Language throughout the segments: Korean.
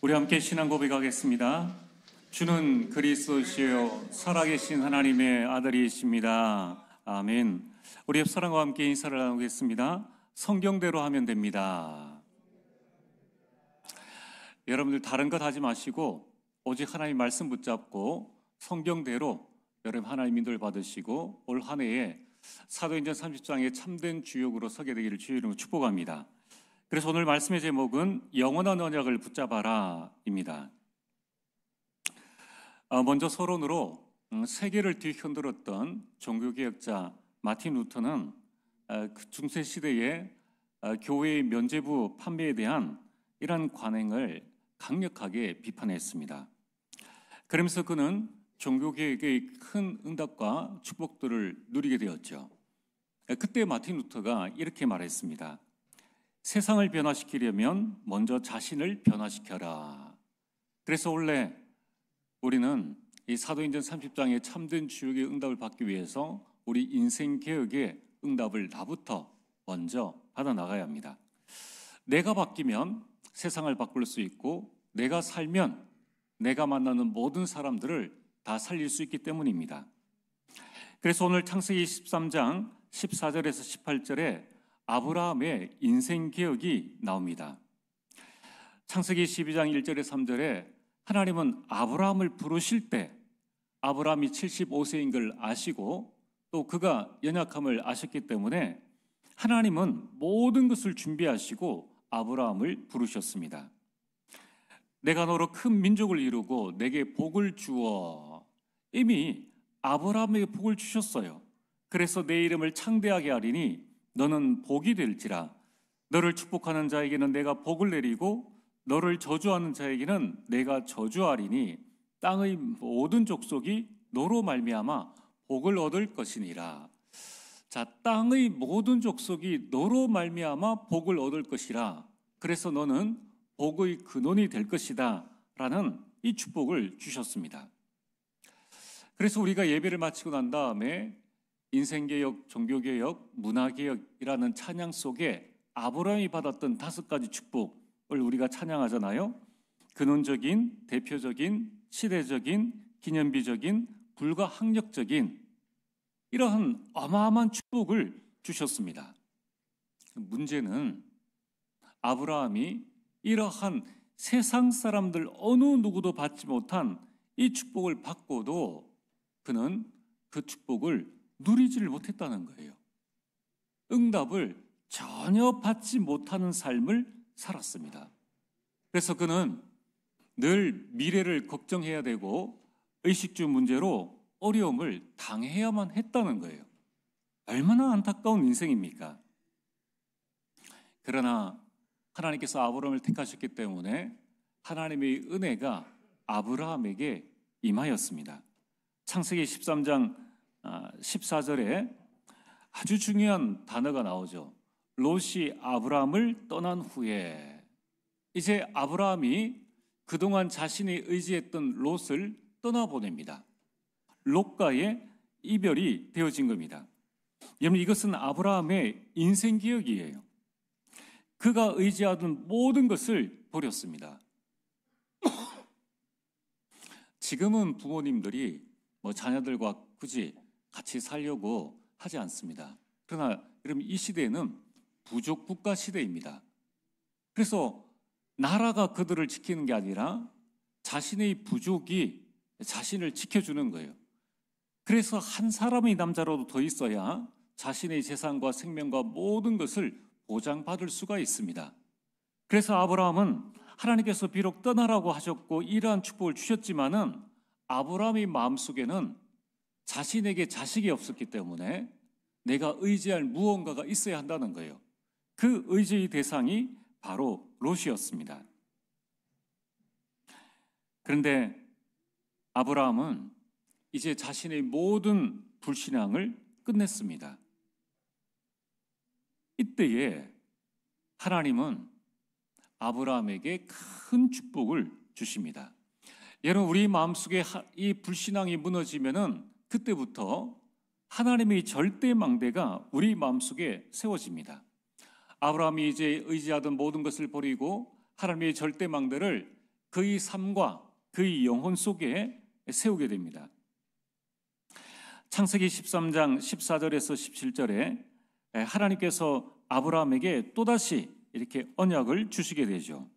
우리 함께 신앙 고백하겠습니다. 주는 그리스도시요 살아계신 하나님의 아들이십니다. 아멘. 우리 옆 사람과 함께 인사를 나누겠습니다. 성경대로 하면 됩니다. 여러분들 다른 것 하지 마시고 오직 하나님 말씀 붙잡고 성경대로 여러분 하나님 인도를 받으시고 올 한 해에 사도행전 30장의 참된 주역으로 서게 되기를 주의 이름으로 축복합니다. 그래서 오늘 말씀의 제목은 영원한 언약을 붙잡아라 입니다. 먼저 서론으로 세계를 뒤흔들었던 종교개혁자 마틴 루터는 중세 시대에 교회의 면죄부 판매에 대한 이러한 관행을 강력하게 비판했습니다. 그러면서 그는 종교개혁의 큰 응답과 축복들을 누리게 되었죠. 그때 마틴 루터가 이렇게 말했습니다. 세상을 변화시키려면 먼저 자신을 변화시켜라. 그래서 원래 우리는 이 사도행전 30장의 참된 주역의 응답을 받기 위해서 우리 인생개혁의 응답을 나부터 먼저 받아나가야 합니다. 내가 바뀌면 세상을 바꿀 수 있고 내가 살면 내가 만나는 모든 사람들을 다 살릴 수 있기 때문입니다. 그래서 오늘 창세기 13장 14절에서 18절에 아브라함의 인생개혁이 나옵니다. 창세기 12장 1절에 3절에 하나님은 아브라함을 부르실 때 아브라함이 75세인 걸 아시고 또 그가 연약함을 아셨기 때문에 하나님은 모든 것을 준비하시고 아브라함을 부르셨습니다. 내가 너로 큰 민족을 이루고 내게 복을 주어. 이미 아브라함에게 복을 주셨어요. 그래서 내 이름을 창대하게 하리니 너는 복이 될지라. 너를 축복하는 자에게는 내가 복을 내리고 너를 저주하는 자에게는 내가 저주하리니 땅의 모든 족속이 너로 말미암아 복을 얻을 것이니라. 자, 땅의 모든 족속이 너로 말미암아 복을 얻을 것이라. 그래서 너는 복의 근원이 될 것이다 라는 이 축복을 주셨습니다. 그래서 우리가 예배를 마치고 난 다음에 인생개혁, 종교개혁, 문화개혁이라는 찬양 속에 아브라함이 받았던 5가지 축복을 우리가 찬양하잖아요. 근원적인, 대표적인, 시대적인, 기념비적인, 불가항력적인 이러한 어마어마한 축복을 주셨습니다. 문제는 아브라함이 이러한 세상 사람들 어느 누구도 받지 못한 이 축복을 받고도 그는 그 축복을 누리지를 못했다는 거예요. 응답을 전혀 받지 못하는 삶을 살았습니다. 그래서 그는 늘 미래를 걱정해야 되고 의식주 문제로 어려움을 당해야만 했다는 거예요. 얼마나 안타까운 인생입니까? 그러나 하나님께서 아브라함을 택하셨기 때문에 하나님의 은혜가 아브라함에게 임하였습니다. 창세기 13장 14절에 아주 중요한 단어가 나오죠. 롯이 아브라함을 떠난 후에 이제 아브라함이 그동안 자신이 의지했던 롯을 떠나보냅니다. 롯과의 이별이 되어진 겁니다. 여러분, 이것은 아브라함의 인생기억이에요. 그가 의지하던 모든 것을 버렸습니다. 지금은 부모님들이 자녀들과 굳이 같이 살려고 하지 않습니다. 그러나 여러분, 이 시대는 부족 국가 시대입니다. 그래서 나라가 그들을 지키는 게 아니라 자신의 부족이 자신을 지켜주는 거예요. 그래서 한 사람의 남자라도 더 있어야 자신의 재산과 생명과 모든 것을 보장받을 수가 있습니다. 그래서 아브라함은 하나님께서 비록 떠나라고 하셨고 이러한 축복을 주셨지만은 아브라함의 마음속에는 자신에게 자식이 없었기 때문에 내가 의지할 무언가가 있어야 한다는 거예요. 그 의지의 대상이 바로 롯이었습니다. 그런데 아브라함은 이제 자신의 모든 불신앙을 끝냈습니다. 이때에 하나님은 아브라함에게 큰 축복을 주십니다. 여러분, 우리 마음속에 이 불신앙이 무너지면은 그때부터 하나님의 절대망대가 우리 마음속에 세워집니다. 아브라함이 이제 의지하던 모든 것을 버리고 하나님의 절대망대를 그의 삶과 그의 영혼 속에 세우게 됩니다. 창세기 13장 14절에서 17절에 하나님께서 아브라함에게 또다시 이렇게 언약을 주시게 되죠.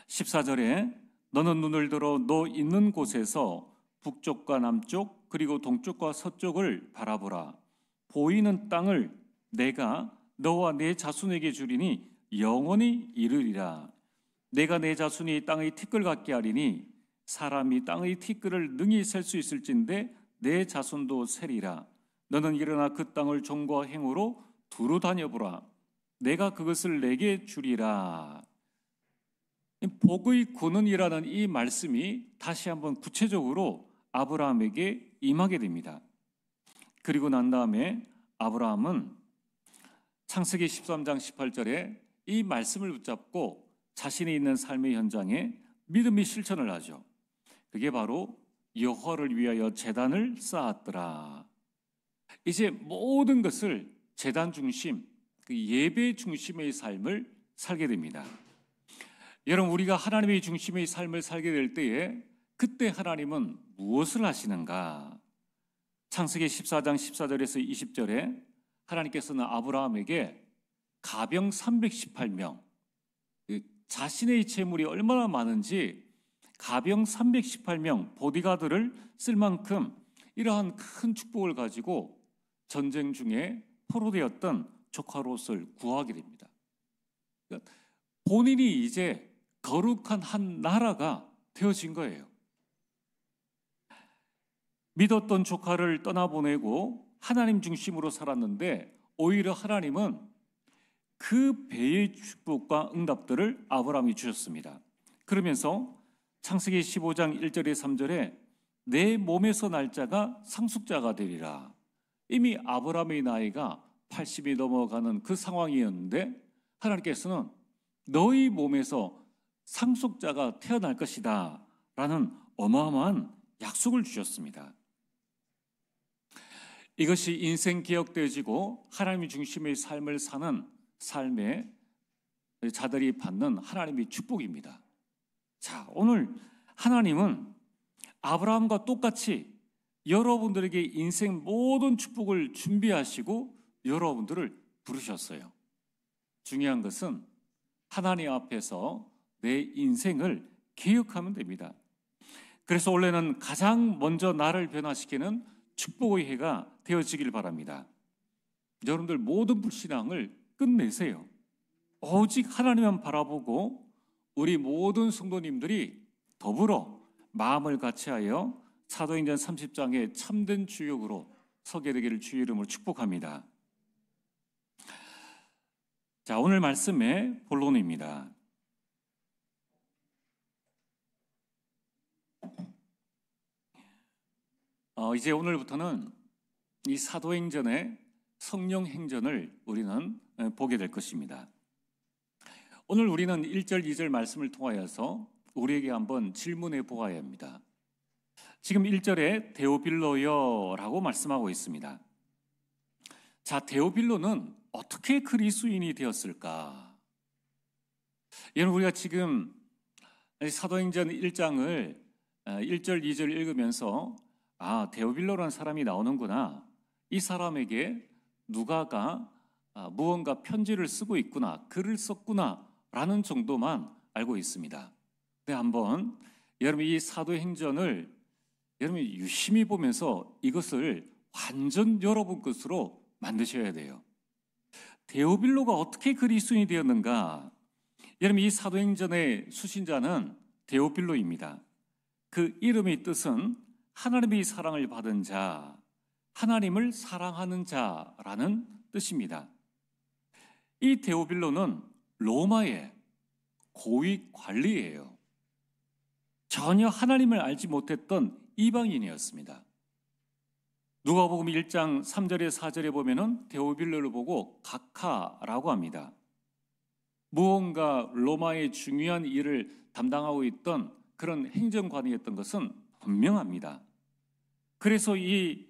14절에 너는 눈을 들어 너 있는 곳에서 북쪽과 남쪽 그리고 동쪽과 서쪽을 바라보라. 보이는 땅을 내가 너와 내 자손에게 주리니 영원히 이르리라. 내가 내 자손이 땅의 티끌 같게 하리니 사람이 땅의 티끌을 능히 셀 수 있을진데 내 자손도 세리라. 너는 일어나 그 땅을 종과 행으로 두루 다녀보라. 내가 그것을 내게 주리라. 복의 군은이라는 이 말씀이 다시 한번 구체적으로 아브라함에게 임하게 됩니다. 그리고 난 다음에 아브라함은 창세기 13장 18절에 이 말씀을 붙잡고 자신이 있는 삶의 현장에 믿음의 실천을 하죠. 그게 바로 여호와를 위하여 제단을 쌓았더라. 이제 모든 것을 제단 중심, 그 예배 중심의 삶을 살게 됩니다. 여러분, 우리가 하나님의 중심의 삶을 살게 될 때에 그때 하나님은 무엇을 하시는가? 창세기 14장 14절에서 20절에 하나님께서는 아브라함에게 가병 318명, 자신의 재물이 얼마나 많은지 가병 318명 보디가드를 쓸 만큼 이러한 큰 축복을 가지고 전쟁 중에 포로되었던 조카 롯을 구하게 됩니다. 그러니까 본인이 이제 거룩한 한 나라가 되어진 거예요. 믿었던 조카를 떠나보내고 하나님 중심으로 살았는데 오히려 하나님은 그 배의 축복과 응답들을 아브라함이 주셨습니다. 그러면서 창세기 15장 1절에 3절에 내 몸에서 날 자가 상속자가 되리라. 이미 아브라함의 나이가 80이 넘어가는 그 상황이었는데 하나님께서는 너희 몸에서 상속자가 태어날 것이다 라는 어마어마한 약속을 주셨습니다. 이것이 인생 개혁되어지고 하나님의 중심의 삶을 사는 삶의 자들이 받는 하나님의 축복입니다. 자, 오늘 하나님은 아브라함과 똑같이 여러분들에게 인생 모든 축복을 준비하시고 여러분들을 부르셨어요. 중요한 것은 하나님 앞에서 내 인생을 개혁하면 됩니다. 그래서 원래는 가장 먼저 나를 변화시키는 축복의 해가 되어지길 바랍니다. 여러분들 모든 불신앙을 끝내세요. 오직 하나님만 바라보고 우리 모든 성도님들이 더불어 마음을 같이하여 사도행전 30장의 참된 주역으로 서게 되기를 주의 이름으로 축복합니다. 자, 오늘 말씀의 본론입니다. 이제 오늘부터는 이 사도행전의 성령행전을 우리는 보게 될 것입니다. 오늘 우리는 1절, 2절 말씀을 통하여서 우리에게 한번 질문해 보아야 합니다. 지금 1절에 데오빌로여라고 말씀하고 있습니다. 자, 데오빌로는 어떻게 그리스도인이 되었을까? 여러분, 우리가 지금 사도행전 1장을 1절, 2절 읽으면서 데오빌로라는 사람이 나오는구나. 이 사람에게 누가가 무언가 편지를 쓰고 있구나, 글을 썼구나 라는 정도만 알고 있습니다. 근데 한번 여러분 이 사도행전을 여러분이 유심히 보면서 이것을 완전 여러분 것으로 만드셔야 돼요. 데오빌로가 어떻게 그리스도인이 되었는가? 여러분 이 사도행전의 수신자는 데오빌로입니다. 그 이름의 뜻은 하나님의 사랑을 받은 자, 하나님을 사랑하는 자라는 뜻입니다. 이 데오빌로는 로마의 고위 관리예요. 전혀 하나님을 알지 못했던 이방인이었습니다. 누가복음 1장 3절에 4절에 보면은 데오빌로를 보고 각하라고 합니다. 무언가 로마의 중요한 일을 담당하고 있던 그런 행정관이었던 것은 분명합니다. 그래서 이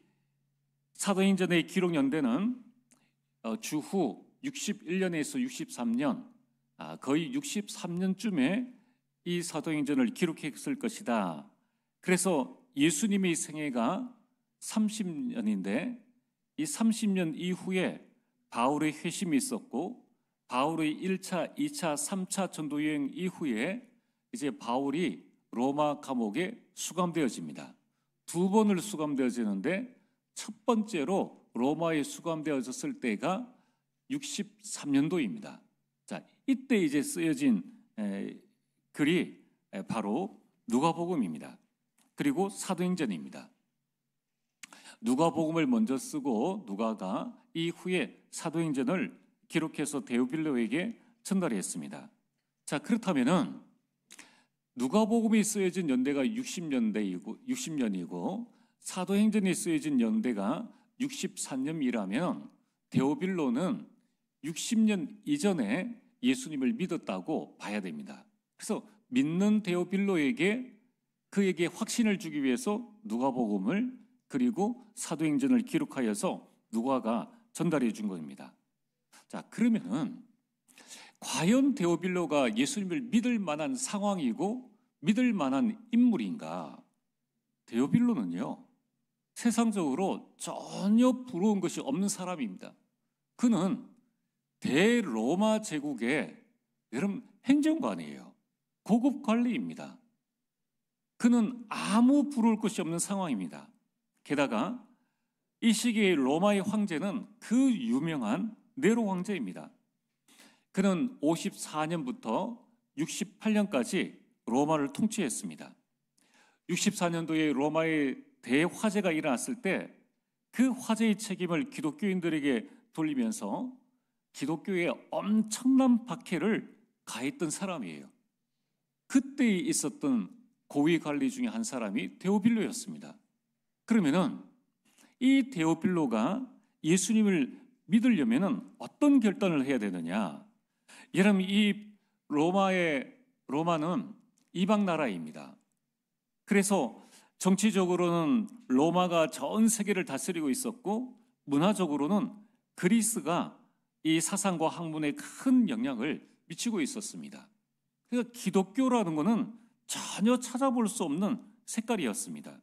사도행전의 기록 연대는 주후 61년에서 63년, 거의 63년쯤에 이 사도행전을 기록했을 것이다. 그래서 예수님의 생애가 30년인데 이 30년 이후에 바울의 회심이 있었고 바울의 1차, 2차, 3차 전도 여행 이후에 이제 바울이 로마 감옥에 수감되어집니다. 두 번을 수감되어지는데 첫 번째로 로마에 수감되어졌을 때가 63년도입니다. 자, 이때 이제 쓰여진 글이 바로 누가복음입니다. 그리고 사도행전입니다. 누가복음을 먼저 쓰고 누가가 이후에 사도행전을 기록해서 데오빌로에게 전달했습니다. 자, 그렇다면은 누가복음이 쓰여진 연대가 60년이고 사도행전이 쓰여진 연대가 63년이라면 데오빌로는 60년 이전에 예수님을 믿었다고 봐야 됩니다. 그래서 믿는 데오빌로에게 그에게 확신을 주기 위해서 누가복음을 그리고 사도행전을 기록하여서 누가가 전달해 준 겁니다. 자, 그러면은 과연 데오빌로가 예수님을 믿을 만한 상황이고 믿을 만한 인물인가? 데오빌로는요, 세상적으로 전혀 부러운 것이 없는 사람입니다. 그는 대로마 제국의 여러분 행정관이에요. 고급 관리입니다. 그는 아무 부러울 것이 없는 상황입니다. 게다가 이 시기의 로마의 황제는 그 유명한 네로 황제입니다. 그는 54년부터 68년까지 로마를 통치했습니다. 64년도에 로마의 대화재가 일어났을 때 그 화재의 책임을 기독교인들에게 돌리면서 기독교에 엄청난 박해를 가했던 사람이에요. 그때 있었던 고위 관리 중에 한 사람이 데오빌로였습니다. 그러면은 이 데오빌로가 예수님을 믿으려면은 어떤 결단을 해야 되느냐? 여러분, 이 로마는 이방 나라입니다. 그래서 정치적으로는 로마가 전 세계를 다스리고 있었고 문화적으로는 그리스가 이 사상과 학문에 큰 영향을 미치고 있었습니다. 그래서 기독교라는 것은 전혀 찾아볼 수 없는 색깔이었습니다.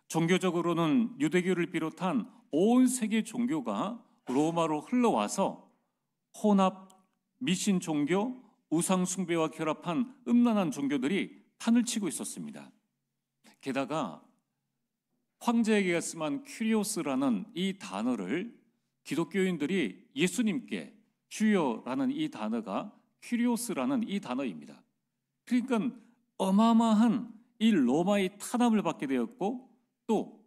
종교적으로는 유대교를 비롯한 온 세계 종교가 로마로 흘러와서 혼합, 미신 종교, 우상 숭배와 결합한 음란한 종교들이 판을 치고 있었습니다. 게다가 황제에게 쓰면 큐리오스라는 이 단어를 기독교인들이 예수님께 주여라는 이 단어가 큐리오스라는 이 단어입니다. 그러니까 어마어마한 이 로마의 탄압을 받게 되었고 또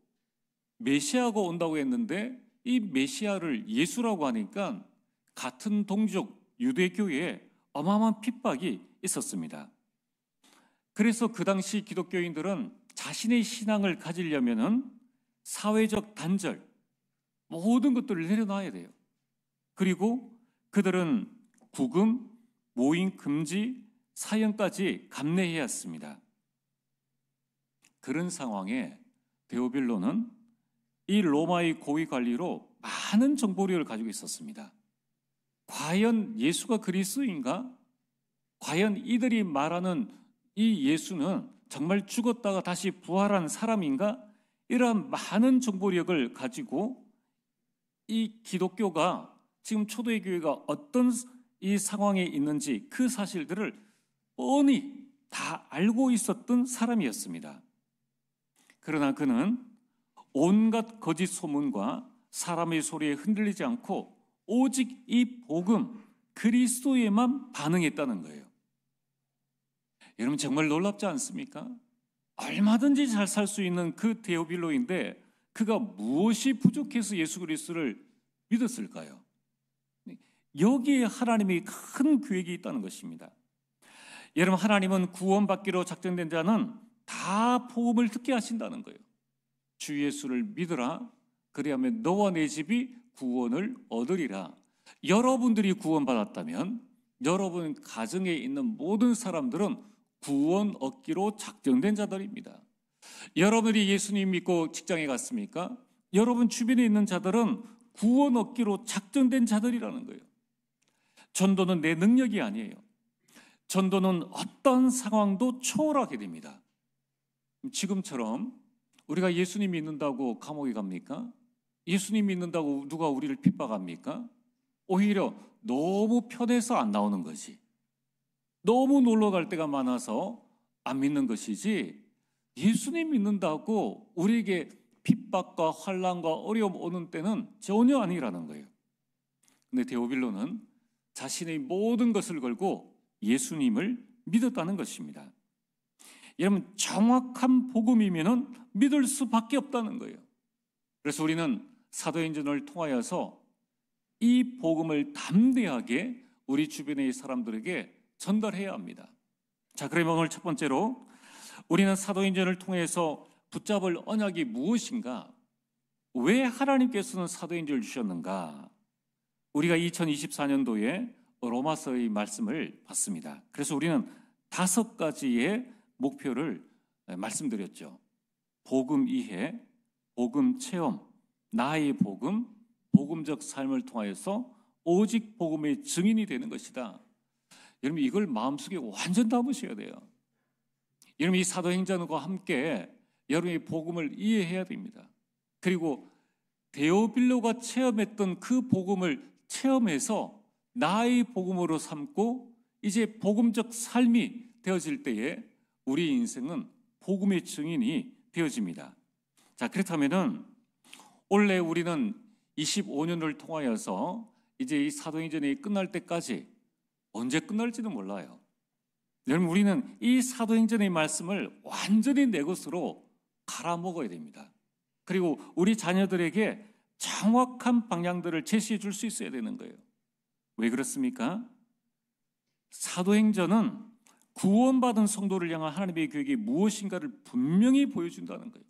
메시아가 온다고 했는데 이 메시아를 예수라고 하니까 같은 동족 유대교에 어마어마한 핍박이 있었습니다. 그래서 그 당시 기독교인들은 자신의 신앙을 가지려면은 사회적 단절, 모든 것들을 내려놔야 돼요. 그리고 그들은 구금, 모임 금지, 사형까지 감내해야 했습니다. 그런 상황에 데오빌로는 이 로마의 고위 관리로 많은 정보력을 가지고 있었습니다. 과연 예수가 그리스도인가? 과연 이들이 말하는 이 예수는 정말 죽었다가 다시 부활한 사람인가? 이러한 많은 정보력을 가지고 이 기독교가 지금 초대의 교회가 어떤 이 상황에 있는지 그 사실들을 뻔히 다 알고 있었던 사람이었습니다. 그러나 그는 온갖 거짓 소문과 사람의 소리에 흔들리지 않고 오직 이 복음 그리스도에만 반응했다는 거예요. 여러분 정말 놀랍지 않습니까? 얼마든지 잘 살 수 있는 그 데오빌로인데 그가 무엇이 부족해서 예수 그리스도를 믿었을까요? 여기에 하나님의 큰 계획이 있다는 것입니다. 여러분 하나님은 구원받기로 작정된 자는 다 복음을 듣게 하신다는 거예요. 주 예수를 믿으라 그리하면 너와 내 집이 구원을 얻으리라. 여러분들이 구원받았다면 여러분 가정에 있는 모든 사람들은 구원 얻기로 작정된 자들입니다. 여러분이 예수님 믿고 직장에 갔습니까? 여러분 주변에 있는 자들은 구원 얻기로 작정된 자들이라는 거예요. 전도는 내 능력이 아니에요. 전도는 어떤 상황도 초월하게 됩니다. 지금처럼 우리가 예수님 믿는다고 감옥에 갑니까? 예수님 믿는다고 누가 우리를 핍박합니까? 오히려 너무 편해서 안 나오는 것이, 너무 놀러 갈 데가 많아서 안 믿는 것이지, 예수님 믿는다고 우리에게 핍박과 환난과 어려움 오는 때는 전혀 아니라는 거예요. 근데 데오빌로는 자신의 모든 것을 걸고 예수님을 믿었다는 것입니다. 여러분, 정확한 복음이면은 믿을 수밖에 없다는 거예요. 그래서 우리는 사도행전을 통하여서 이 복음을 담대하게 우리 주변의 사람들에게 전달해야 합니다. 자, 그러면 오늘 첫 번째로 우리는 사도행전을 통해서 붙잡을 언약이 무엇인가? 왜 하나님께서는 사도행전을 주셨는가? 우리가 2024년도에 로마서의 말씀을 봤습니다. 그래서 우리는 5가지의 목표를 말씀드렸죠. 복음 이해, 복음 체험, 나의 복음, 복음적 삶을 통하여서 오직 복음의 증인이 되는 것이다. 여러분, 이걸 마음속에 완전 담으셔야 돼요. 여러분, 이 사도행전과 함께 여러분이 복음을 이해해야 됩니다. 그리고 데오빌로가 체험했던 그 복음을 체험해서 나의 복음으로 삼고 이제 복음적 삶이 되어질 때에 우리 인생은 복음의 증인이 되어집니다. 자, 그렇다면은 원래 우리는 25년을 통하여서 이제 이 사도행전이 끝날 때까지 언제 끝날지는 몰라요. 여러분, 우리는 이 사도행전의 말씀을 완전히 내 것으로 갈아먹어야 됩니다. 그리고 우리 자녀들에게 정확한 방향들을 제시해 줄 수 있어야 되는 거예요. 왜 그렇습니까? 사도행전은 구원받은 성도를 향한 하나님의 계획이 무엇인가를 분명히 보여준다는 거예요.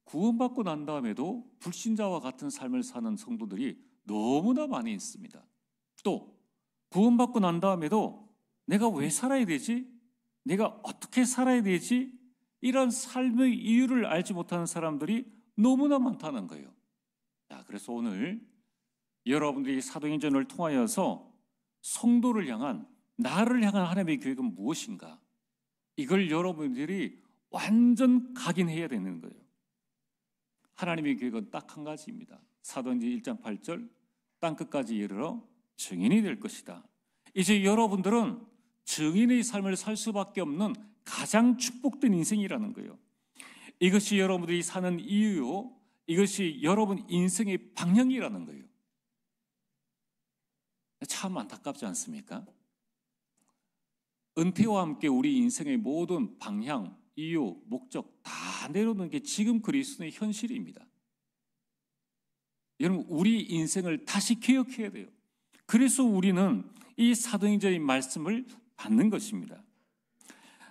구원받고 난 다음에도 불신자와 같은 삶을 사는 성도들이 너무나 많이 있습니다. 또 구원받고 난 다음에도 내가 왜 살아야 되지? 내가 어떻게 살아야 되지? 이런 삶의 이유를 알지 못하는 사람들이 너무나 많다는 거예요. 자, 그래서 오늘 여러분들이 사도행전을 통하여서 성도를 향한, 나를 향한 하나님의 계획은 무엇인가? 이걸 여러분들이 완전 각인해야 되는 거예요. 하나님의 계획은 딱 한 가지입니다. 사도행전 1장 8절, 땅끝까지 이르러 증인이 될 것이다. 이제 여러분들은 증인의 삶을 살 수밖에 없는 가장 축복된 인생이라는 거예요. 이것이 여러분들이 사는 이유요, 이것이 여러분 인생의 방향이라는 거예요. 참 안타깝지 않습니까? 은퇴와 함께 우리 인생의 모든 방향, 이유, 목적 다 내려놓는 게 지금 그리스도의 현실입니다. 여러분, 우리 인생을 다시 개혁해야 돼요. 그래서 우리는 이 사도행전의 말씀을 받는 것입니다.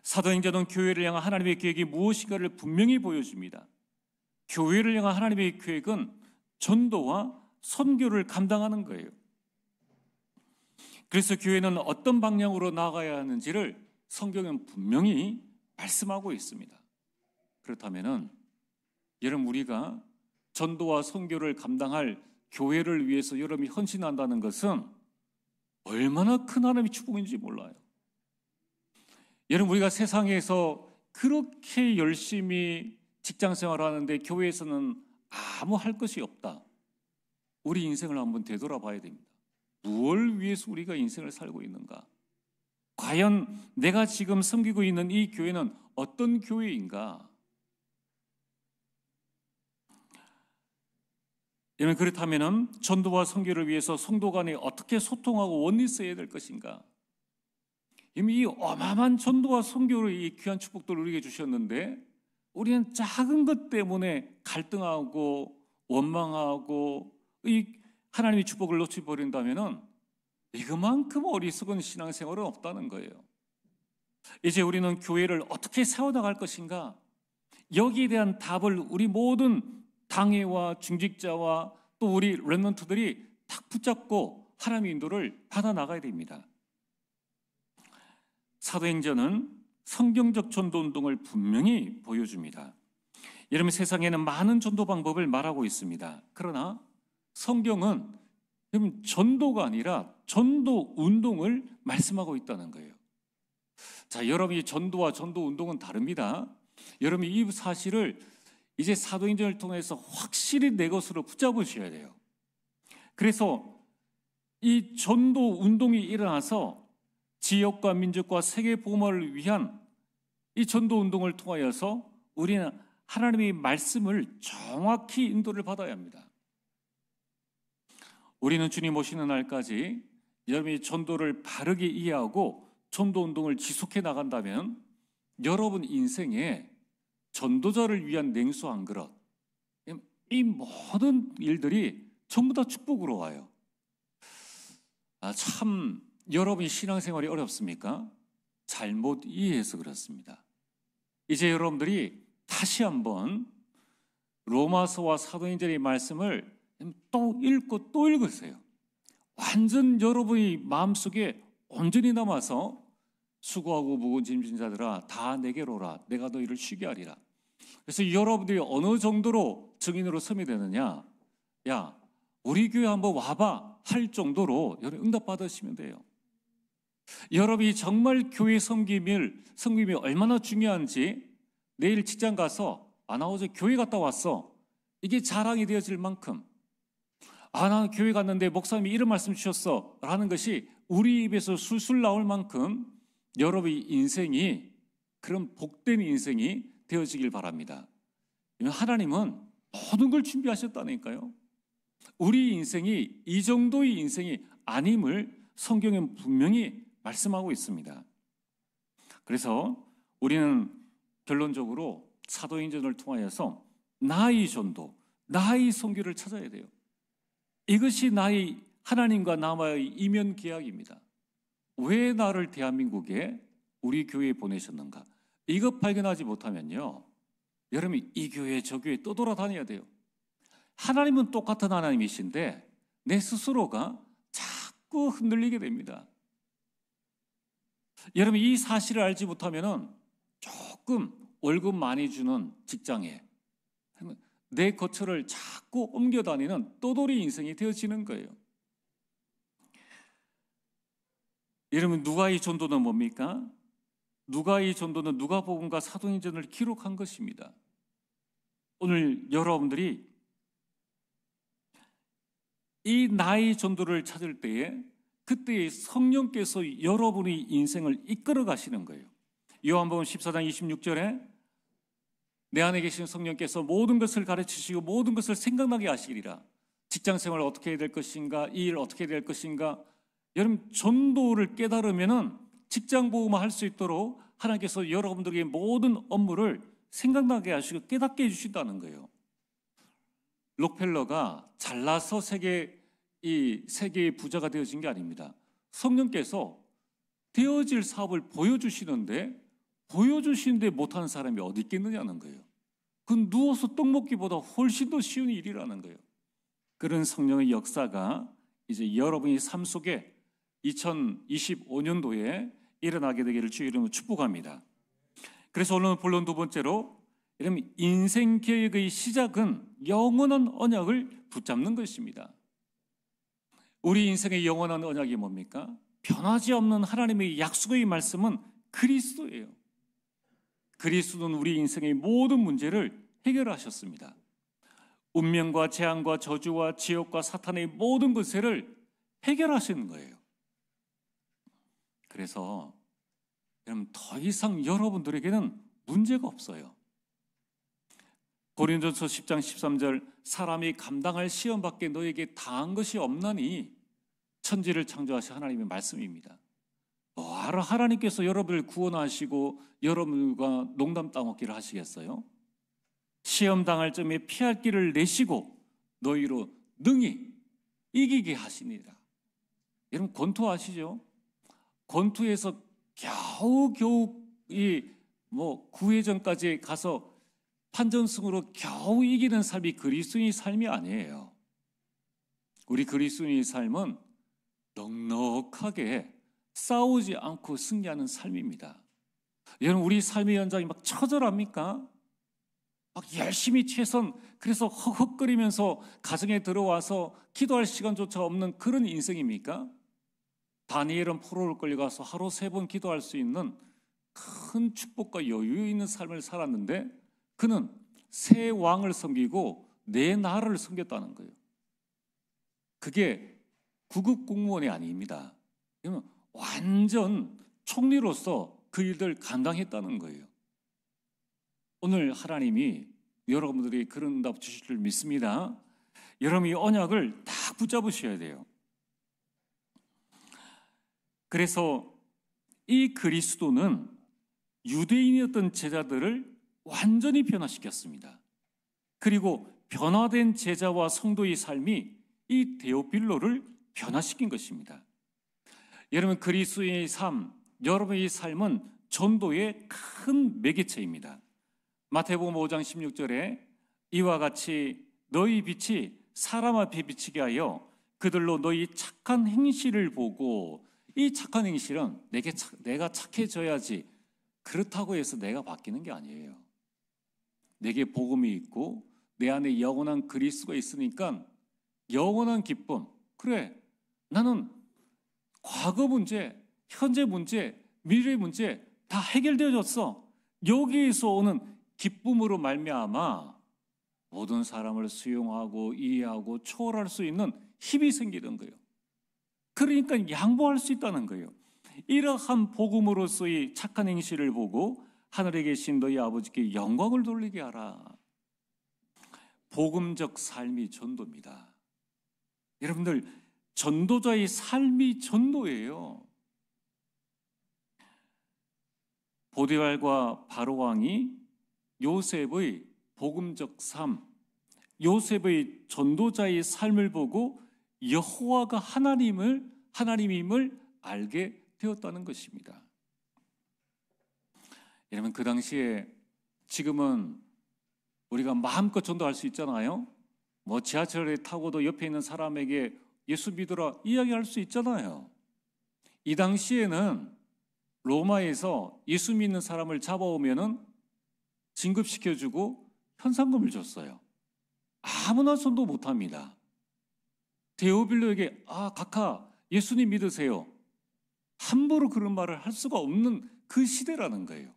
사도행전은 교회를 향한 하나님의 계획이 무엇인가를 분명히 보여줍니다. 교회를 향한 하나님의 계획은 전도와 선교를 감당하는 거예요. 그래서 교회는 어떤 방향으로 나아가야 하는지를 성경은 분명히 말씀하고 있습니다. 그렇다면은 여러분, 우리가 전도와 선교를 감당할 교회를 위해서 여러분이 헌신한다는 것은 얼마나 큰 하나님의 축복인지 몰라요. 여러분, 우리가 세상에서 그렇게 열심히 직장 생활하는데 교회에서는 아무 할 것이 없다. 우리 인생을 한번 되돌아봐야 됩니다. 무엇을 위해서 우리가 인생을 살고 있는가? 과연 내가 지금 섬기고 있는 이 교회는 어떤 교회인가? 여러분, 그렇다면 전도와 선교를 위해서 성도 간에 어떻게 소통하고 원리스해야 될 것인가? 이미 이 어마어마한 전도와 선교로 이 귀한 축복들을 우리에게 주셨는데 우리는 작은 것 때문에 갈등하고 원망하고 이 하나님의 축복을 놓쳐버린다면 이것만큼 어리석은 신앙생활은 없다는 거예요. 이제 우리는 교회를 어떻게 세워나갈 것인가? 여기에 대한 답을 우리 모든 당회와 중직자와 또 우리 렘넌트들이 딱 붙잡고 하나님의 인도를 받아 나가야 됩니다. 사도행전은 성경적 전도운동을 분명히 보여줍니다. 여러분, 세상에는 많은 전도 방법을 말하고 있습니다. 그러나 성경은 그럼 전도가 아니라 전도 운동을 말씀하고 있다는 거예요. 자, 여러분이 전도와 전도 운동은 다릅니다. 여러분이 이 사실을 이제 사도행전을 통해서 확실히 내 것으로 붙잡으셔야 돼요. 그래서 이 전도 운동이 일어나서 지역과 민족과 세계 복음화를 위한 이 전도 운동을 통하여서 우리는 하나님의 말씀을 정확히 인도를 받아야 합니다. 우리는 주님 오시는 날까지 여러분이 전도를 바르게 이해하고 전도 운동을 지속해 나간다면 여러분 인생에 전도자를 위한 냉수 한 그릇, 이 모든 일들이 전부 다 축복으로 와요. 참 여러분이 신앙생활이 어렵습니까? 잘못 이해해서 그렇습니다. 이제 여러분들이 다시 한번 로마서와 사도행전의 말씀을 또 읽고 또 읽으세요. 완전 여러분의 마음속에 온전히 남아서 수고하고 무거운 짐진 자들아 다 내게로 오라 내가 너희를 쉬게 하리라. 그래서 여러분들이 어느 정도로 증인으로 섬이 되느냐, 야 우리 교회 한번 와봐 할 정도로 여러분 응답 받으시면 돼요. 여러분이 정말 교회 섬김이 얼마나 중요한지 내일 직장 가서 나 어제 교회 갔다 왔어, 이게 자랑이 되어질 만큼, 나 교회 갔는데 목사님이 이런 말씀 주셨어 라는 것이 우리 입에서 술술 나올 만큼 여러분의 인생이 그런 복된 인생이 되어지길 바랍니다. 하나님은 모든 걸 준비하셨다니까요. 우리 인생이 이 정도의 인생이 아님을 성경은 분명히 말씀하고 있습니다. 그래서 우리는 결론적으로 사도행전을 통하여서 나의 전도, 나의 선교를 찾아야 돼요. 이것이 나의 하나님과 나와의 이면 계약입니다. 왜 나를 대한민국에 우리 교회에 보내셨는가? 이것 발견하지 못하면요, 여러분이 이 교회 저 교회 떠돌아다녀야 돼요. 하나님은 똑같은 하나님이신데 내 스스로가 자꾸 흔들리게 됩니다. 여러분 이 사실을 알지 못하면은 조금 월급 많이 주는 직장에 내 거처를 자꾸 옮겨 다니는 떠돌이 인생이 되어지는 거예요. 여러분 누가의 전도는 뭡니까? 누가의 전도는 누가복음과 사도행전을 기록한 것입니다. 오늘 여러분들이 이 나의 전도를 찾을 때에 그때의 성령께서 여러분의 인생을 이끌어 가시는 거예요. 요한복음 14장 26절에 내 안에 계신 성령께서 모든 것을 가르치시고 모든 것을 생각나게 하시리라. 직장생활을 어떻게 해야 될 것인가, 이 일 어떻게 해야 될 것인가. 여러분 전도를 깨달으면은 직장 복음화 할 수 있도록 하나님께서 여러분들에게 모든 업무를 생각나게 하시고 깨닫게 해주신다는 거예요. 록펠러가 잘나서 세계의 부자가 되어진 게 아닙니다. 성령께서 되어질 사업을 보여주시는데 못하는 사람이 어디 있겠느냐는 거예요. 그건 누워서 떡 먹기보다 훨씬 더 쉬운 일이라는 거예요. 그런 성령의 역사가 이제 여러분의 삶 속에 2025년도에 일어나게 되기를 주의 이름으로 축복합니다. 그래서 오늘 본론 두 번째로, 여러분 인생 계획의 시작은 영원한 언약을 붙잡는 것입니다. 우리 인생의 영원한 언약이 뭡니까? 변하지 없는 하나님의 약속의 말씀은 그리스도예요. 그리스도는 우리 인생의 모든 문제를 해결하셨습니다. 운명과 재앙과 저주와 지옥과 사탄의 모든 것을 해결하시는 거예요. 그래서 여러분 더 이상 여러분들에게는 문제가 없어요. 고린도서 10장 13절 사람이 감당할 시험밖에 너에게 당한 것이 없나니 천지를 창조하신 하나님의 말씀입니다. 뭐하러 하나님께서 여러분을 구원하시고 여러분과 농담 따먹기를 하시겠어요? 시험 당할 점에 피할 길을 내시고 너희로 능히 이기게 하시니라. 여러분 권투 아시죠? 권투에서 겨우 이 9회전까지 가서 판정승으로 겨우 이기는 삶이 그리스도인의 삶이 아니에요. 우리 그리스도인의 삶은 넉넉하게 싸우지 않고 승리하는 삶입니다. 여러분 우리 삶의 현장이 막 처절합니까? 막 열심히 최선, 그래서 헉헉거리면서 가정에 들어와서 기도할 시간조차 없는 그런 인생입니까? 다니엘은 포로를 끌려가서 하루 3번 기도할 수 있는 큰 축복과 여유 있는 삶을 살았는데 그는 새 왕을 섬기고 내 나라를 섬겼다는 거예요. 그게 구급 공무원이 아닙니다. 이건 완전 총리로서 그 일을 감당했다는 거예요. 오늘 하나님이 여러분들이 그런 응답 주실 줄 믿습니다. 여러분이 언약을 딱 붙잡으셔야 돼요. 그래서 이 그리스도는 유대인이었던 제자들을 완전히 변화시켰습니다. 그리고 변화된 제자와 성도의 삶이 이 데오빌로를 변화시킨 것입니다. 여러분, 그리스도의 삶, 여러분의 삶은 전도의 큰 매개체입니다. 마태복음 5장 16절에 이와 같이 너희 빛이 사람 앞에 비치게 하여 그들로 너희 착한 행실을 보고, 이 착한 행실은 내가 착해져야지, 그렇다고 해서 내가 바뀌는 게 아니에요. 내게 복음이 있고 내 안에 영원한 그리스도가 있으니까 영원한 기쁨, 그래 나는 과거 문제, 현재 문제, 미래 문제 다 해결되어졌어. 여기에서 오는 기쁨으로 말미암아 모든 사람을 수용하고 이해하고 초월할 수 있는 힘이 생기는 거예요. 그러니까 양보할 수 있다는 거예요. 이러한 복음으로서의 착한 행실을 보고 하늘에 계신 너희 아버지께 영광을 돌리게 하라. 복음적 삶이 전도입니다. 여러분들, 전도자의 삶이 전도예요. 보디발과 바로왕이 요셉의 복음적 삶, 요셉의 전도자의 삶을 보고 여호와가 하나님임을 알게 되었다는 것입니다. 여러분, 그 당시에 지금은 우리가 마음껏 전도할 수 있잖아요. 뭐 지하철에 타고도 옆에 있는 사람에게 예수 믿으라 이야기할 수 있잖아요. 이 당시에는 로마에서 예수 믿는 사람을 잡아오면은 진급시켜주고 현상금을 줬어요. 아무나 전도 못합니다. 데오빌로에게 각하 예수님 믿으세요, 함부로 그런 말을 할 수가 없는 그 시대라는 거예요.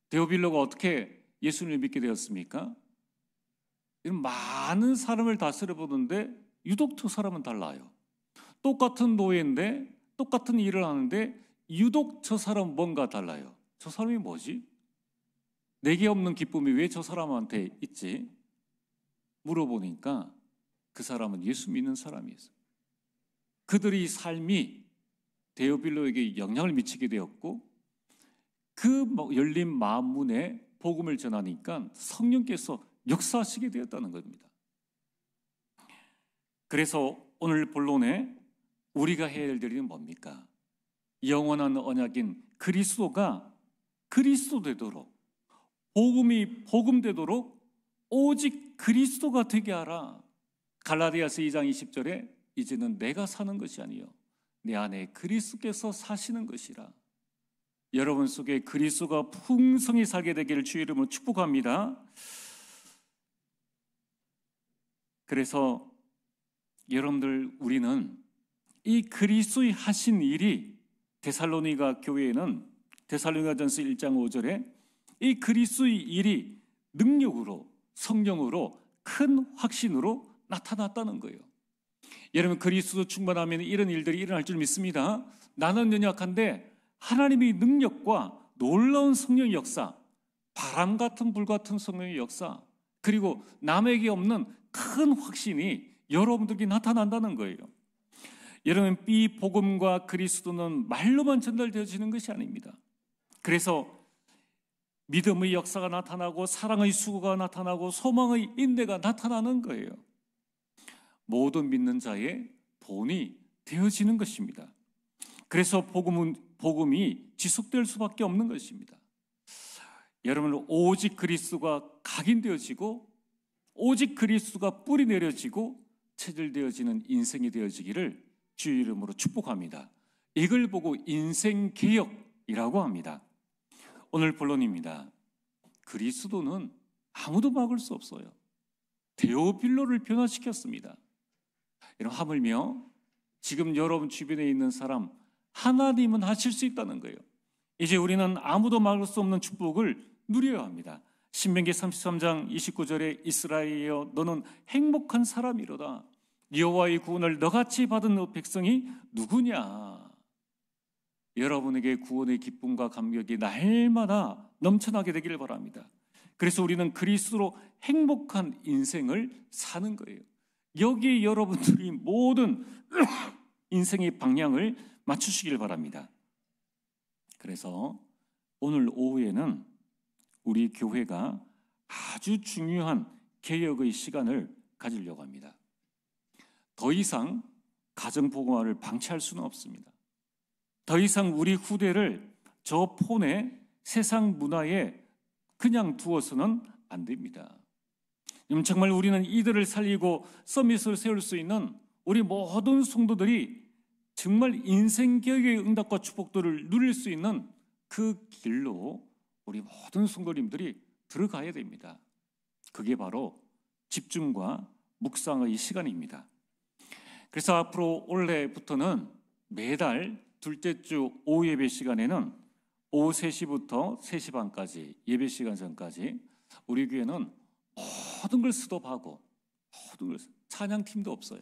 데오빌로가 어떻게 예수님을 믿게 되었습니까? 이런 많은 사람을 다스려 보는데 유독 저 사람은 달라요. 똑같은 노예인데 똑같은 일을 하는데 유독 저 사람은 뭔가 달라요. 저 사람이 뭐지? 내게 없는 기쁨이 왜 저 사람한테 있지? 물어보니까 그 사람은 예수 믿는 사람이었어요. 그들의 삶이 데오빌로에게 영향을 미치게 되었고, 그 열린 마음문에 복음을 전하니까 성령께서 역사하시게 되었다는 겁니다. 그래서 오늘 본론에 우리가 해야 할 일은 뭡니까? 영원한 언약인 그리스도가 그리스도 되도록, 복음이 복음 되도록 오직 그리스도가 되게 하라. 갈라디아서 2장 20절에 이제는 내가 사는 것이 아니요 내 안에 그리스도께서 사시는 것이라. 여러분 속에 그리스도가 풍성히 살게 되기를 주의 이름으로 축복합니다. 그래서 여러분들, 우리는 이 그리스도의 하신 일이 데살로니가 교회에는 데살로니가전서 1장 5절에 이 그리스도의 일이 능력으로, 성령으로, 큰 확신으로 나타났다는 거예요. 여러분, 그리스도 충만하면 이런 일들이 일어날 줄 믿습니다. 나는 연약한데 하나님의 능력과 놀라운 성령의 역사, 바람 같은 불 같은 성령의 역사, 그리고 남에게 없는 큰 확신이 여러분들에게 나타난다는 거예요. 여러분, 이 복음과 그리스도는 말로만 전달되어지는 것이 아닙니다. 그래서 믿음의 역사가 나타나고 사랑의 수고가 나타나고 소망의 인내가 나타나는 거예요. 모든 믿는 자의 본이 되어지는 것입니다. 그래서 복음이 지속될 수밖에 없는 것입니다. 여러분, 오직 그리스도가 각인되어지고 오직 그리스도가 뿌리 내려지고 체질되어지는 인생이 되어지기를 주의 이름으로 축복합니다. 이걸 보고 인생개혁이라고 합니다. 오늘 본론입니다. 그리스도는 아무도 막을 수 없어요. 데오빌로를 변화시켰습니다. 여러분, 하물며 지금 여러분 주변에 있는 사람, 하나님은 하실 수 있다는 거예요. 이제 우리는 아무도 막을 수 없는 축복을 누려야 합니다. 신명기 33장 29절에 이스라엘이여 너는 행복한 사람이로다. 여호와의 구원을 너같이 받은 백성이 누구냐. 여러분에게 구원의 기쁨과 감격이 날마다 넘쳐나게 되기를 바랍니다. 그래서 우리는 그리스도로 행복한 인생을 사는 거예요. 여기에 여러분들이 모든 인생의 방향을 맞추시길 바랍니다. 그래서 오늘 오후에는 우리 교회가 아주 중요한 개혁의 시간을 가지려고 합니다. 더 이상 가정복음화를 방치할 수는 없습니다. 더 이상 우리 후대를 저 폰에 세상 문화에 그냥 두어서는 안 됩니다. 정말 우리는 이들을 살리고 서밋을 세울 수 있는 우리 모든 성도들이 정말 인생개혁의 응답과 축복들을 누릴 수 있는 그 길로 우리 모든 성도님들이 들어가야 됩니다. 그게 바로 집중과 묵상의 시간입니다. 그래서 앞으로 올해부터는 매달 둘째 주 오후 예배 시간에는 오후 3시부터 3시 반까지 예배 시간 전까지 우리 교회는 모든 걸 스톱하고, 찬양팀도 없어요.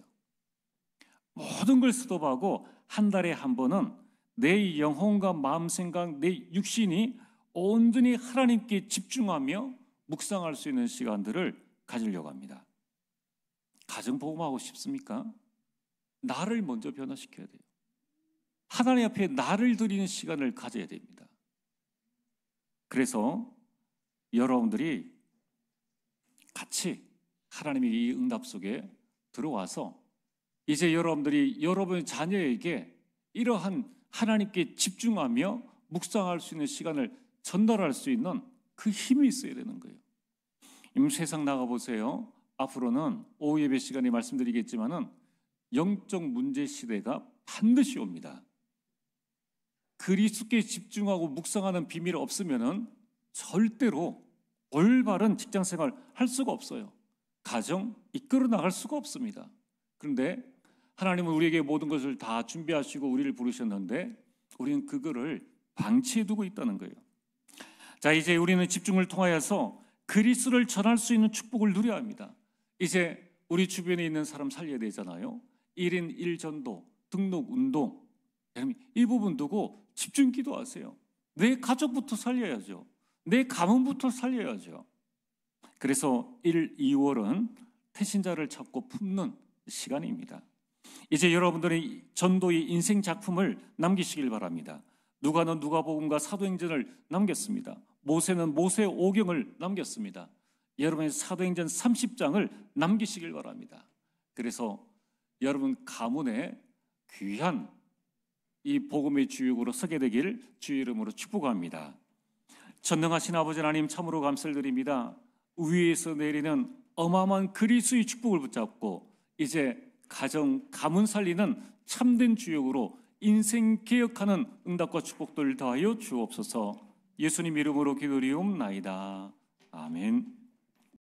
모든 걸 스톱하고 한 달에 한 번은 내 영혼과 마음, 생각, 내 육신이 온전히 하나님께 집중하며 묵상할 수 있는 시간들을 가지려고 합니다. 가정복음하고 싶습니까? 나를 먼저 변화시켜야 돼요. 하나님 앞에 나를 드리는 시간을 가져야 됩니다. 그래서 여러분들이 같이 하나님의 이 응답 속에 들어와서 이제 여러분들이 여러분의 자녀에게 이러한 하나님께 집중하며 묵상할 수 있는 시간을 전달할 수 있는 그 힘이 있어야 되는 거예요. 세상 나가보세요. 앞으로는 오후 예배 시간에 말씀드리겠지만은 영적 문제 시대가 반드시 옵니다. 그리스도께 집중하고 묵상하는 비밀이 없으면은 절대로 올바른 직장생활 할 수가 없어요. 가정 이끌어 나갈 수가 없습니다. 그런데 하나님은 우리에게 모든 것을 다 준비하시고 우리를 부르셨는데 우리는 그거를 방치해두고 있다는 거예요. 자, 이제 우리는 집중을 통하여서 그리스도를 전할 수 있는 축복을 누려야 합니다. 이제 우리 주변에 있는 사람 살려야 되잖아요. 1인 1전도, 등록 운동, 여러분 이 부분 두고 집중 기도하세요. 내 가족부터 살려야죠. 내 가문부터 살려야죠. 그래서 1, 2월은 태신자를 찾고 품는 시간입니다. 이제 여러분들의 전도의 인생 작품을 남기시길 바랍니다. 누가는 누가복음과 사도행전을 남겼습니다. 모세는 모세오경을 남겼습니다. 여러분의 사도행전 30장을 남기시길 바랍니다. 그래서 여러분 가문에 귀한 이 복음의 주역으로 서게 되길 주의 이름으로 축복합니다. 전능하신 아버지 하나님 참으로 감사를 드립니다. 위에서 내리는 어마어마한 그리스도의 축복을 붙잡고 이제 가정, 가문 살리는 참된 주역으로 인생 개혁하는 응답과 축복들 더하여 주옵소서. 예수님 이름으로 기도리옵나이다. 아멘.